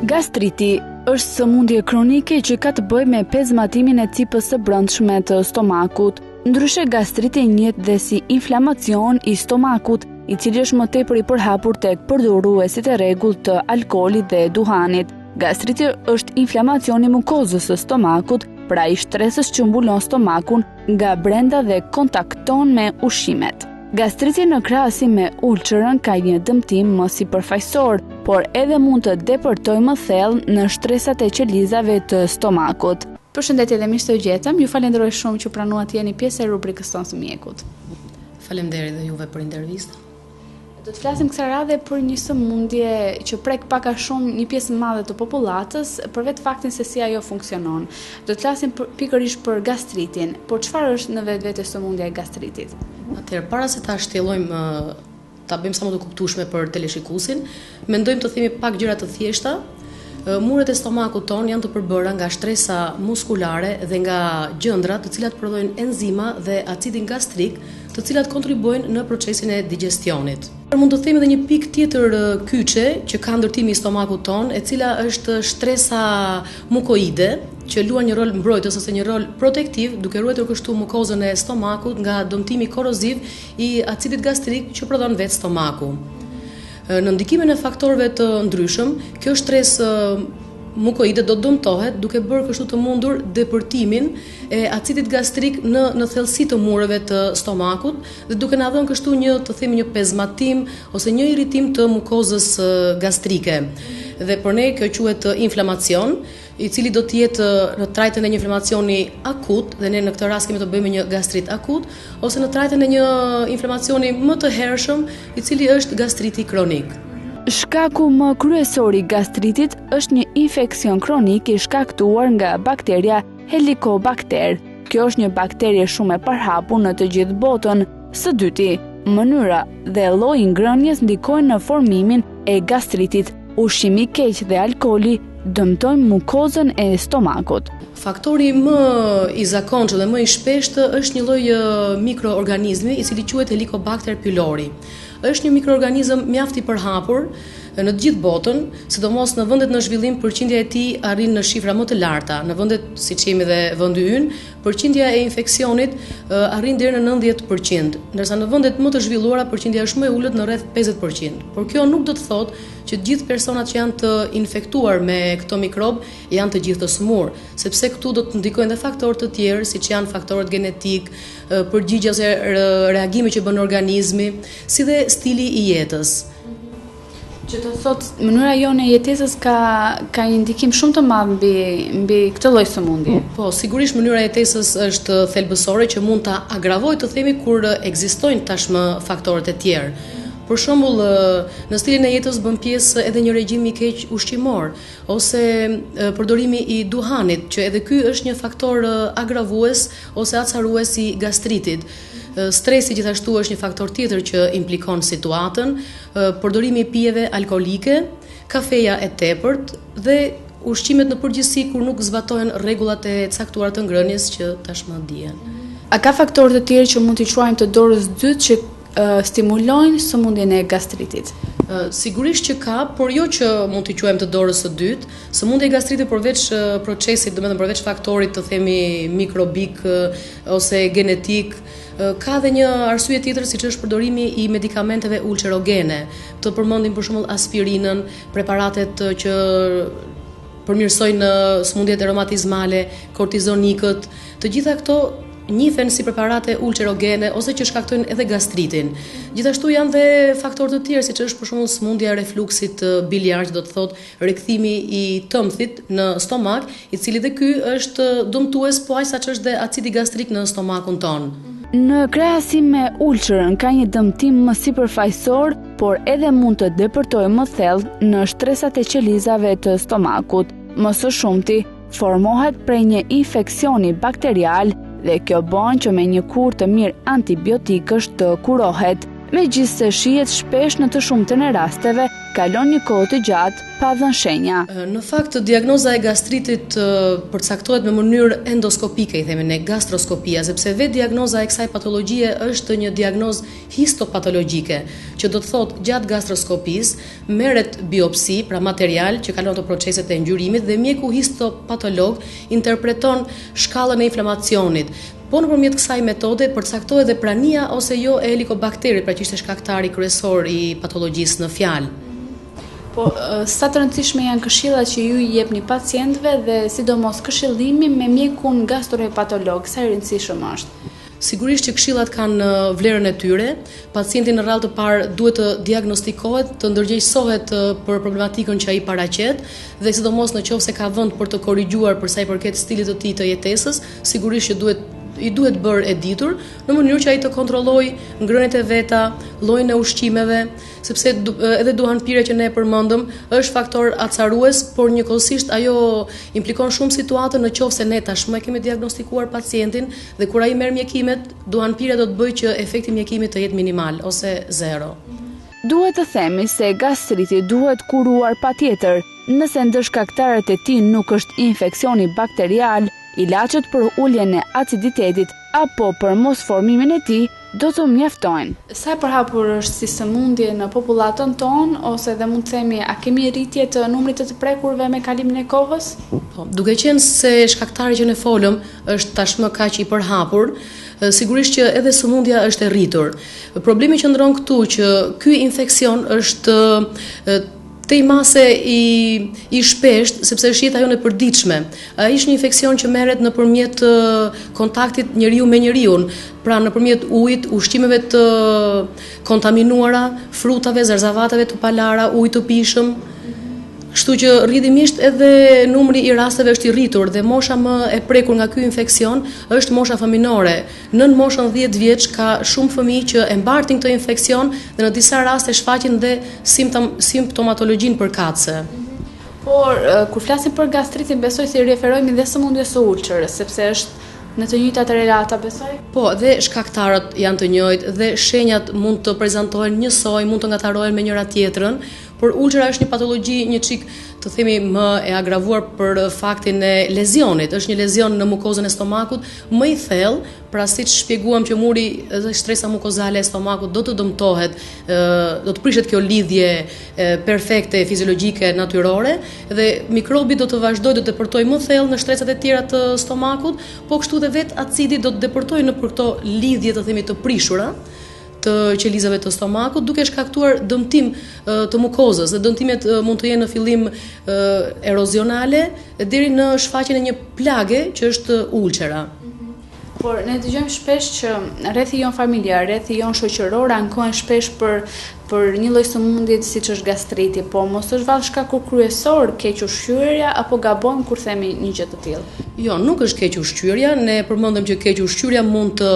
Gastriti është sëmundje kronike që ka të bëjë me pezmatimin e cipës së brendshme të stomakut. Ndryshe gastriti njihet dhe si inflamacion i stomakut, i cili është më tepër i përhapur tek përdoruesit e rregullt të alkoolit dhe duhanit. Gastriti është inflamacion i mukozës së stomakut, pra i shtresës që mbulon stomakun nga brenda dhe kontakton me ushqimet. Gastriti në krahasim me ulçërën ka një dëmtim më sipërfaqësor, por edhe mund të depërtojë më thellë në shtresat e qelizave të stomakut. Përshëndetje dhe mirë se u gjetëm. Ju falenderoj shumë që pranuat jeni pjesë e rubrikës tonë së mjekut. Faleminderit dhe juve për intervistë. Do të flasim kësaj radhe për një sëmundje që prek pak a shumë një pjesë madhe të popullatës, për vetë faktin se si ajo funksionon. Do të flasim pikërisht për gastritin, por çfarë është në vetvete sëmundja e gastritit? Atëherë, para se ta shtjellojmë, ta bëjmë sa më të kuptueshme për teleshikuesin, mendojmë të themi pak gjëra të thjeshta. Muret e stomakut ton janë të përbëra nga shtresa muskulare dhe nga gjëndra të cilat prodhojnë enzima dhe acidin gastrik, të cilat kontribuojnë në procesin e digestionit. Mund të themi edhe një pikë tjetër kyçe që ka ndërtimi i stomakut ton, e cila është shtresa mukoide, që luan një rol mbrojtës ose një rol protektiv, duke ruajtur kështu mukozën e stomakut nga dëmtimi koroziv i acidit gastrik që prodhon vetë stomaku. Në ndikimin e faktorëve të ndryshëm, kjo shtresë mukoide do dëmtohet duke bërë kështu të mundur depërtimin e acidit gastrik në thellësi të mureve të stomakut dhe duke na dhënë kështu një pezmatim ose një irritim të mukozës gastrike. Dhe për ne kjo quhet inflamacion, i cili do të jetë në trajtën e një inflamacioni akut, dhe ne në këtë rast kemi të bëjmë një gastrit akut, ose në trajtën e një inflamacioni më të hershëm, i cili është gastriti kronik. Shkaku më kryesor i gastritit është një infeksion kronik i shkaktuar nga bakteria Helicobacter. Kjo është një bakterie shumë e përhapur në të gjithë botën. Së dyti, mënyra dhe lloji i ngrënies ndikojnë në formimin e gastritit. Ushqimi i keq dhe alkooli dëmtojnë mukozën e stomakut. Faktori më i zakonshëm dhe më i shpeshtë është një lloj mikroorganizmi i cili quhet Helicobacter pylori. Është një mikroorganizëm mjaft i përhapur në të gjithë botën, sidomos në vendet në zhvillim përqindja e tij arrin në shifra më të larta. Në vendet siç jemi dhe vendi ynë, përqindja e infeksionit arrin deri në 90%, ndërsa në vendet më të zhvilluara përqindja është më e ulët në rreth 50%. Por kjo nuk do të thotë që të gjithë personat që janë të infektuar me këto mikrob janë të gjithë të smur, sepse këtu do të ndikojnë edhe faktorë të tjerë, siç janë faktorët genetik, përgjigjja ose reagimi që bën organizmi, si dhe stili i jetës. Që të thotë mënyra jone e jetesës ka një ndikim shumë të madh mbi këtë lloj sëmundje. Po, sigurisht mënyra e jetesës është thelbësore që mund ta agravojë të themi kur ekzistojnë tashmë faktorët e tjerë. Për shembull, në stilin e jetës bën pjesë edhe një regjim i keq ushqimor ose përdorimi i duhanit, që edhe ky është një faktor agravues ose acarues i gastritit. Stresi gjithashtu është një faktor tjetër që implikon situatën, përdorimi i pijeve alkoolike, kafeja e tepërt dhe ushqimet në përgjithësi kur nuk zbatohen rregullat e caktuara të ngrënies që tashmë dihen. A ka faktorë të tjerë që mund t'i quajmë të dorës dytë që stimulojnë sëmundjen e gastritit? Sigurisht që ka, por jo që mund t'i quajmë të dorës së dytë. Sëmundja e gastritit përveç procesit, domethënë përveç faktorit të themi mikrobik ose genetik, ka dhe një arsye tjetër siç është përdorimi i medikamenteve ulcerogene. Të përmendim për shembull aspirinën, preparatet që përmirësojnë sëmundjet rematizmale, kortizonikët, të gjitha këto njihen si preparate ulcerogene ose që shkaktojnë edhe gastritin. Gjithashtu janë dhe faktorë të tjerë, siç është për shembull sëmundja e refluksit biliar, që do të thotë rikthimi i tëmthit në stomak, i cili dhe ky është dëmtues po aq sa që është dhe acidi gastrik në stomakun ton. Në krahasim me ulçërën ka një dëmtim më sipërfaqësor, por edhe mund të depërtojë më thellë në shtresat e qelizave të stomakut. Më së shumti formohet prej një infeksioni bakterial dhe kjo bën që me një kurë të mirë antibiotikësh të kurohet. megjithse shihet shpesh në të shumtën e rasteve, kalon një kohë të gjatë pa dhënë shenja. Në fakt, diagnoza e gastritit përcaktohet me mënyrë endoskopike, i themi ne, gastroskopia, sepse vetë diagnoza e kësaj patologjie është një diagnozë histopatologjike, që do të thotë gjatë gastroskopisë merret biopsi, pra material që kalon ato proceset e ngjyrimit dhe mjeku histopatolog interpreton shkallën e inflamacionit. Po nëpërmjet kësaj metode përcaktohet dhe prania ose jo e helikobakterit, pra që ishte shkaktari kryesor i patologjisë në fjalë. Po, sa të rëndësishme janë këshillat që ju i jepni pacientëve dhe sidomos këshillimi me mjekun gastrohepatolog, sa i rëndësishëm është? Sigurisht që këshillat kanë vlerën e tyre. Pacienti në radhë të parë duhet të diagnostikohet, të ndërgjegjësohet për problematikën që ai paraqet dhe sidomos nëse ka vend për të korrigjuar për sa i përket stilit të tij të jetesës, sigurisht që i duhet bërë e ditur në mënyrë që ai të kontrollojë ngrëniet e veta, llojin e ushqimeve, sepse edhe duhanpirja që ne e përmendëm është faktor acarues, por njëkohësisht ajo implikon shumë situata nëse ne tashmë kemi diagnostikuar pacientin dhe kur ai merr mjekimet, duhanpirja do të bëjë që efekti i mjekimit të jetë minimal ose zero. Duhet të themi se gastriti duhet kuruar patjetër, nëse ndër shkaktarët e tij nuk është infeksioni bakterial, ilaçet për uljen e aciditetit apo për mosformimin e tij do të mjaftojnë. Sa e përhapur është si sëmundje në popullatën tonë, ose dhe mund të themi, a kemi rritje të numrit të prekurve me kalimin e kohës? Po, duke qenë se shkaktari që ne folëm është tashmë kaq i përhapur, sigurisht që edhe sëmundja është e rritur. Problemi që ndron këtu që ky infeksion është tej mase i shpesht, sepse është jeta jonë e përditshme. Ai është një infeksion që merret nëpërmjet kontaktit njeriu me njeriun, pra nëpërmjet ujit, ushqimeve të kontaminuara, frutave, zarzavatave të palara, ujit të pishëm. Kështu që rrjedhimisht edhe numri i rasteve është i rritur dhe mosha më e prekur nga ky infeksion është mosha fëminore. Nën moshën 10 vjeç ka shumë fëmijë që e mbartin këtë infeksion dhe në disa raste shfaqin dhe simptomatologjinë përkatëse. Por kur flasim për gastritin, besoj se i referohemi dhe sëmundjes së ulçërës, sepse është në të njëjtat relata, besoj? Po, dhe shkaktarët janë të njëjtë dhe shenjat mund të prezantohen njësoj, mund të ngatarohen me njëra tjetrën, por ulçera është një patologji një çik të themi më e agravuar për faktin e lezionit. Është një lezion në mukozën e stomakut më i thellë, pra siç shpjeguam që muri dhe shtresa mukozale e stomakut do të dëmtohet, do të prishet kjo lidhje perfekte fiziologjike natyrore dhe mikrobi do të vazhdojë të depërtojë më thellë në shtresat e tjera të stomakut, po kështu dhe vetë acidi do të depërtojë në për këto lidhje të themi të prishura të qelizave të stomakut, duke shkaktuar dëmtim të mukozës, dhe dëmtimet mund të jenë në fillim erozionale deri në shfaqjen e një plage që është ulçera. Por ne dëgjojmë shpesh që rrethi jon familjar, rrethi jon shoqëror ankohen shpesh për një lloj sëmundje siç është gastriti, po mos është vallë shkaku kryesor keq ushqyerja apo gabojmë kur themi një gjë të tillë? Jo, nuk është keq ushqyerja, ne përmendëm që keq ushqyerja mund të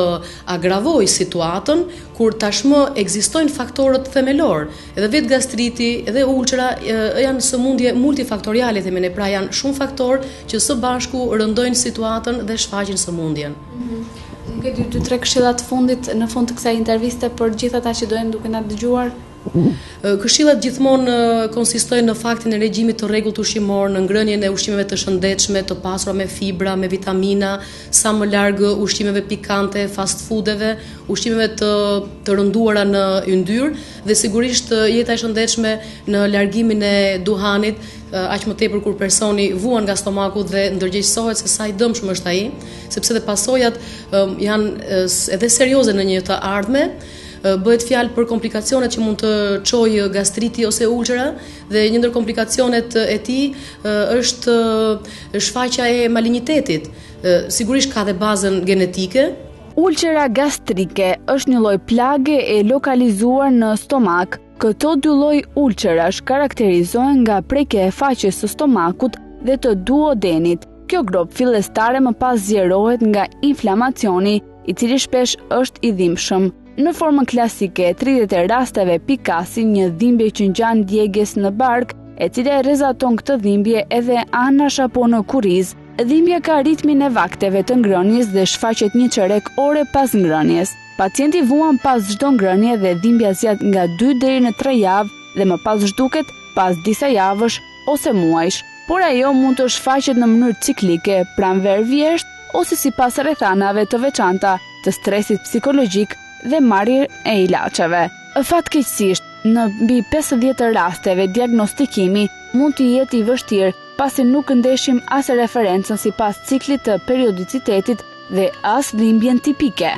agravojë situatën kur tashmë ekzistojnë faktorët themelor. Edhe vetë gastriti, edhe ulçera janë sëmundje multifaktoriale, themi ne, pra janë shumë faktorë që së bashku rëndojnë situatën dhe shfaqin sëmundjen. Nuk e di 2-3 këshilla të fundit në fund të kësaj interviste për gjithë ata që doin duke na dëgjuar. Këshillat gjithmonë konsistojnë në faktin e regjimit të rregullt ushqimor, në ngrënien e ushqimeve të shëndetshme, të pasura me fibra, me vitamina, sa më larg ushqimeve pikante, fast foodeve, ushqimeve të rënduara në yndyr dhe sigurisht jeta e shëndetshme në largimin e duhanit, aq më tepër kur personi vuan nga stomaku dhe ndërgjegjësohet se sa i dëmshëm është ai, sepse dhe pasojat janë edhe serioze në një të ardhme. Bëhet fjalë për komplikacionet që mund të çojë gastriti ose ulçera dhe një ndër komplikacionet e tij është shfaqja e malignitetit. Sigurisht ka dhe bazën genetike. Ulçera gastrike është një lloj plage e lokalizuar në stomak. Këto dy lloj ulçerash karakterizohen nga prekja e faqes së stomakut dhe të duodenit. Kjo grop fillestare më pas zgjerohet nga inflamacioni, i cili shpesh është i dhimbshëm. Në formën klasike, 30 e rasteve pikasin një dhimbje që ngjan djegjes në bark, e cila rrezaton këtë dhimbje edhe anash apo në kuriz, Dhimbja ka ritmin e vakteve të ngrënies dhe shfaqet një çerek ore pas ngrënies. Pacienti vuan pas çdo ngrënie dhe dhimbja zgjat nga 2 deri në 3 javë dhe më pas zhduket pas disa javësh ose muajsh, por ajo mund të shfaqet në mënyrë ciklike, pranverë vjesht ose sipas rrethanave të veçanta të stresit psikologjik dhe marrje e ilaçeve. Fatkeqësisht, në mbi 50 rasteve diagnostikimi mund të jetë i vështirë pasi nuk ndeshim as referencën sipas ciklit të periodicitetit dhe as dhimbjen tipike.